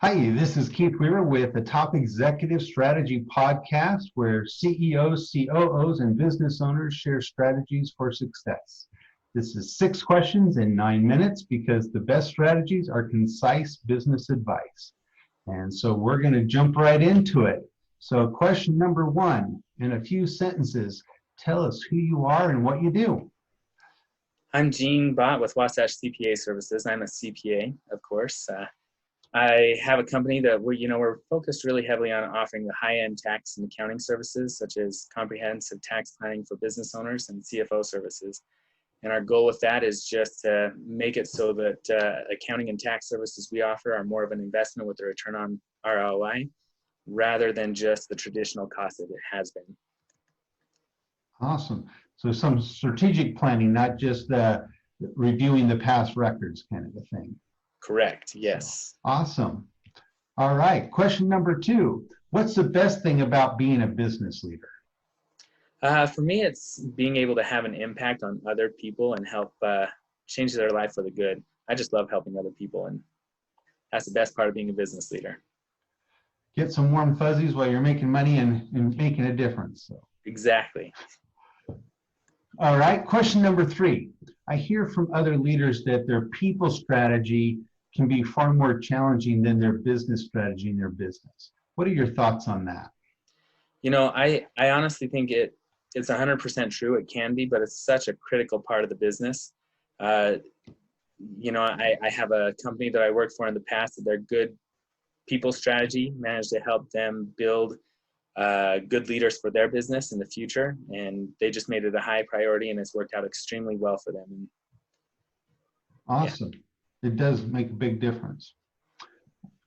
Hi, this is Keith Weaver with the Top Executive Strategy Podcast, where CEOs, COOs, and business owners share strategies for success. This is 6 questions in 9 minutes because the best strategies are concise business advice. And so we're going to jump right into it. So question number 1, in a few sentences, tell us who you are and what you do. I'm Bott with Wasatch CPA Services. I'm a CPA, of course. I have a company that we're focused really heavily on offering the high-end tax and accounting services, such as comprehensive tax planning for business owners and CFO services. And our goal with that is just to make it so that accounting and tax services we offer are more of an investment with a return on ROI, rather than just the traditional cost that it has been. Awesome. So some strategic planning, not just reviewing the past records kind of a thing. Correct, yes. Awesome. All right, question number 2. What's the best thing about being a business leader? For me, it's being able to have an impact on other people and help change their life for the good. I just love helping other people, and that's the best part of being a business leader. Get some warm fuzzies while you're making money and making a difference. So. Exactly. All right, question number 3. I hear from other leaders that their people strategy can be far more challenging than their business strategy in their business. What are your thoughts on that? I honestly think it's 100% true. It can be, but it's such a critical part of the business. I have a company that I worked for in the past that their good people strategy managed to help them build good leaders for their business in the future, and they just made it a high priority, and it's worked out extremely well for them. Awesome. Yeah. It does make a big difference.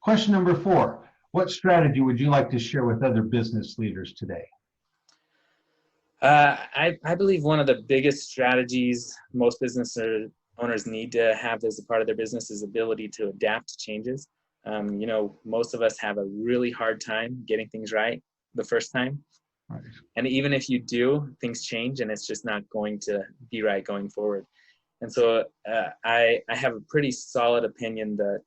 Question number 4. What strategy would you like to share with other business leaders today? I believe one of the biggest strategies most business owners need to have as a part of their business is ability to adapt to changes. Most of us have a really hard time getting things right the first time. Right. And even if you do, things change, and it's just not going to be right going forward. And so I have a pretty solid opinion that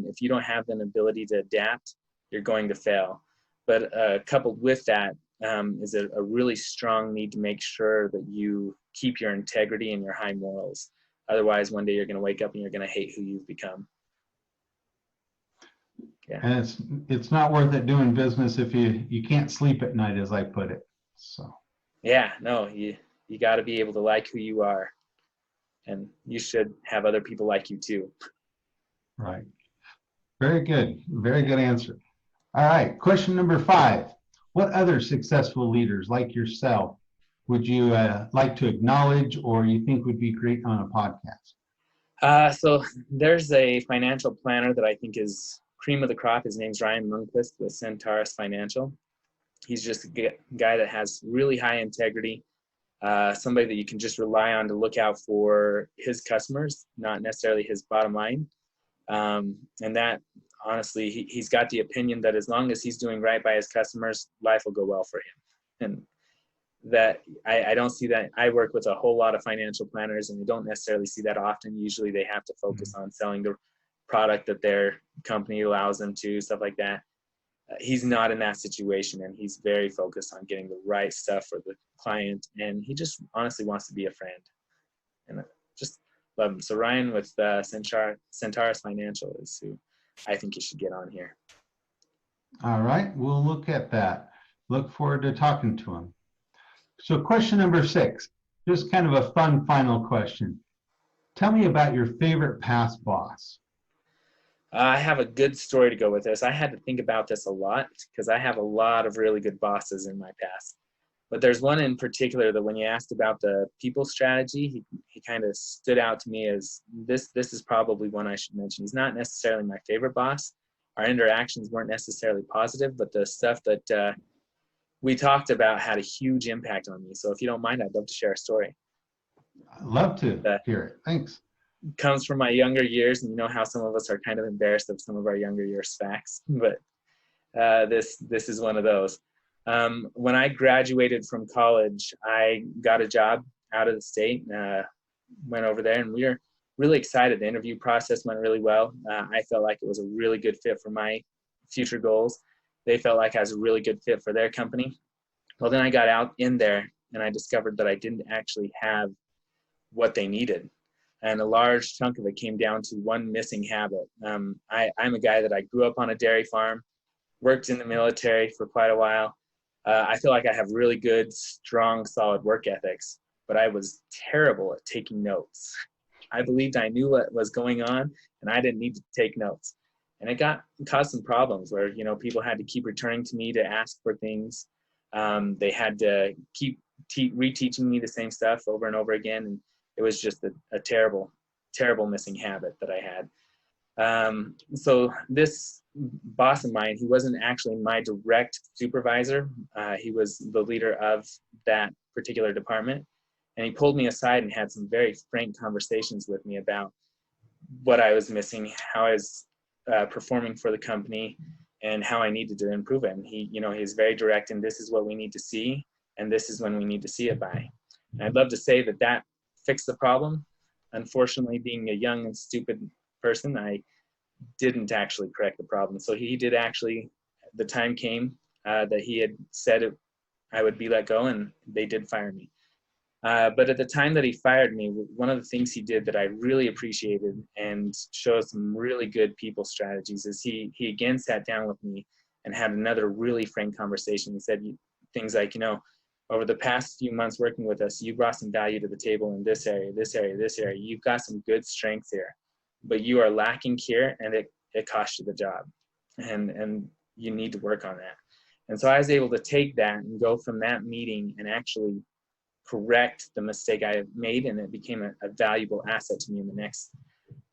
if you don't have an ability to adapt, you're going to fail. But coupled with that is a really strong need to make sure that you keep your integrity and your high morals. Otherwise, one day you're going to wake up and you're going to hate who you've become. Yeah. And it's not worth it doing business if you can't sleep at night, as I put it. So. Yeah, no, you got to be able to like who you are. And you should have other people like you too. Right. Very good. Very good answer. All right. Question number 5. What other successful leaders like yourself would you like to acknowledge or you think would be great on a podcast? So there's a financial planner that I think is cream of the crop. His name's Ryan Lundquist with Centaurus Financial. He's just a guy that has really high integrity. Somebody that you can just rely on to look out for his customers, not necessarily his bottom line. And that, honestly, he's got the opinion that as long as he's doing right by his customers, life will go well for him. And that I don't see that. I work with a whole lot of financial planners, and we don't necessarily see that often. Usually they have to focus on selling the product that their company allows them to, stuff like that. He's not in that situation, and he's very focused on getting the right stuff for the client, and he just honestly wants to be a friend, and I just love him. So Ryan with Centaurus Financial is who I think you should get on here. All right, we'll look at that. Look forward to talking to him. So question number 6, just kind of a fun final question. Tell me about your favorite past boss. I have a good story to go with this. I had to think about this a lot because I have a lot of really good bosses in my past. But there's one in particular that when you asked about the people strategy, he kind of stood out to me as this is probably one I should mention. He's not necessarily my favorite boss. Our interactions weren't necessarily positive, but the stuff that we talked about had a huge impact on me. So if you don't mind, I'd love to share a story. I'd love to hear it. Thanks. Comes from my younger years, and you know how some of us are kind of embarrassed of some of our younger years facts, but this is one of those. When I graduated from college, I got a job out of the state, went over there, and we were really excited. The interview process went really well. I felt like it was a really good fit for my future goals. They felt like I was a really good fit for their company. Well, then I got out in there and I discovered that I didn't actually have what they needed. And a large chunk of it came down to one missing habit. I'm a guy that I grew up on a dairy farm, worked in the military for quite a while. I feel like I have really good, strong, solid work ethics, but I was terrible at taking notes. I believed I knew what was going on and I didn't need to take notes. And it caused some problems where, people had to keep returning to me to ask for things. They had to keep reteaching me the same stuff over and over again. And it was just a terrible, terrible missing habit that I had. So this boss of mine, he wasn't actually my direct supervisor. He was the leader of that particular department. And he pulled me aside and had some very frank conversations with me about what I was missing, how I was performing for the company, and how I needed to improve it. And he's very direct, and this is what we need to see, and this is when we need to see it by. And I'd love to say that fixed the problem. Unfortunately, being a young and stupid person, I didn't actually correct the problem. So he did actually, the time came that he had said I would be let go, and they did fire me. But at the time that he fired me, one of the things he did that I really appreciated and showed some really good people strategies is he again sat down with me and had another really frank conversation. He said things like, over the past few months working with us, you brought some value to the table in this area, this area, this area. You've got some good strengths here, but you are lacking here, and it cost you the job, and you need to work on that. And so I was able to take that and go from that meeting and actually correct the mistake I had made, and it became a valuable asset to me in the next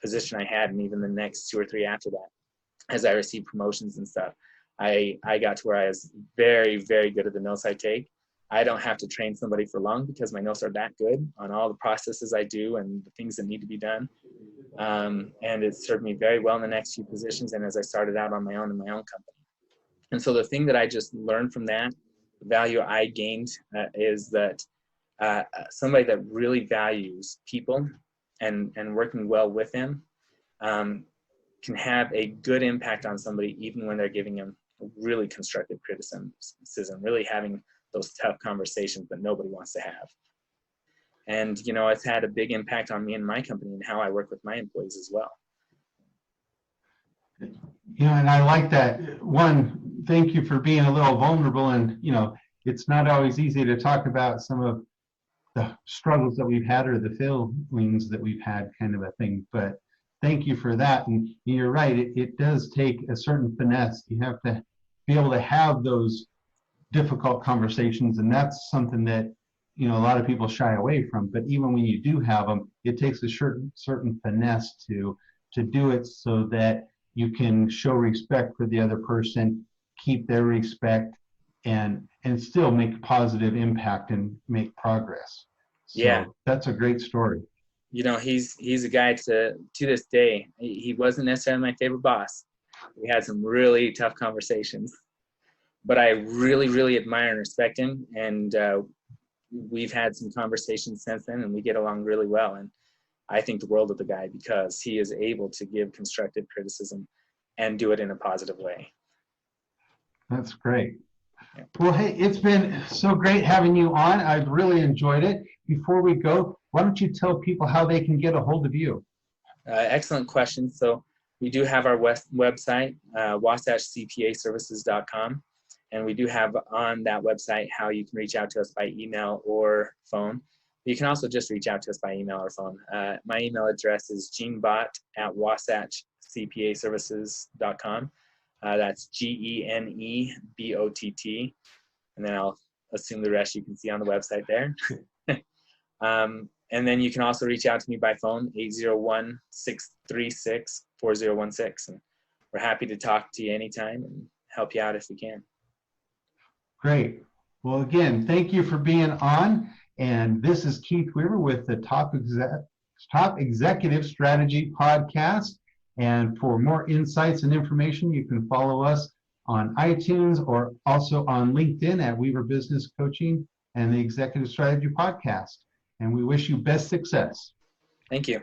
position I had, and even the next 2 or 3 after that. As I received promotions and stuff, I got to where I was very, very good at the notes I take. I don't have to train somebody for long because my notes are that good on all the processes I do and the things that need to be done. And it served me very well in the next few positions, and as I started out on my own in my own company. And so the thing that I just learned from that, the value I gained is that somebody that really values people and working well with them can have a good impact on somebody even when they're giving them really constructive criticism, really having those tough conversations that nobody wants to have. And, it's had a big impact on me and my company and how I work with my employees as well. And I like that. One, thank you for being a little vulnerable, and, it's not always easy to talk about some of the struggles that we've had or the failings that we've had, kind of a thing. But thank you for that. And you're right, it does take a certain finesse. You have to be able to have those difficult conversations, and that's something that a lot of people shy away from. But even when you do have them, it takes a certain finesse to do it so that you can show respect for the other person, keep their respect, and still make a positive impact and make progress. So yeah, that's a great story. He's a guy to this day. He wasn't necessarily my favorite boss. We had some really tough conversations, but I really, really admire and respect him. And we've had some conversations since then, and we get along really well. And I think the world of the guy because he is able to give constructive criticism and do it in a positive way. That's great. Yeah. Well, hey, it's been so great having you on. I've really enjoyed it. Before we go, why don't you tell people how they can get a hold of you? Excellent question. So we do have our website, wasatchcpaservices.com. And we do have on that website how you can reach out to us by email or phone. You can also just reach out to us by email or phone. My email address is genebott@wasatchcpaservices.com. That's GENEBOTT. And then I'll assume the rest you can see on the website there. And then you can also reach out to me by phone, 801-636-4016. And we're happy to talk to you anytime and help you out if we can. Great. Well, again, thank you for being on. And this is Keith Weaver with the Top Executive Strategy Podcast. And for more insights and information, you can follow us on iTunes or also on LinkedIn at Weaver Business Coaching and the Executive Strategy Podcast. And we wish you best success. Thank you.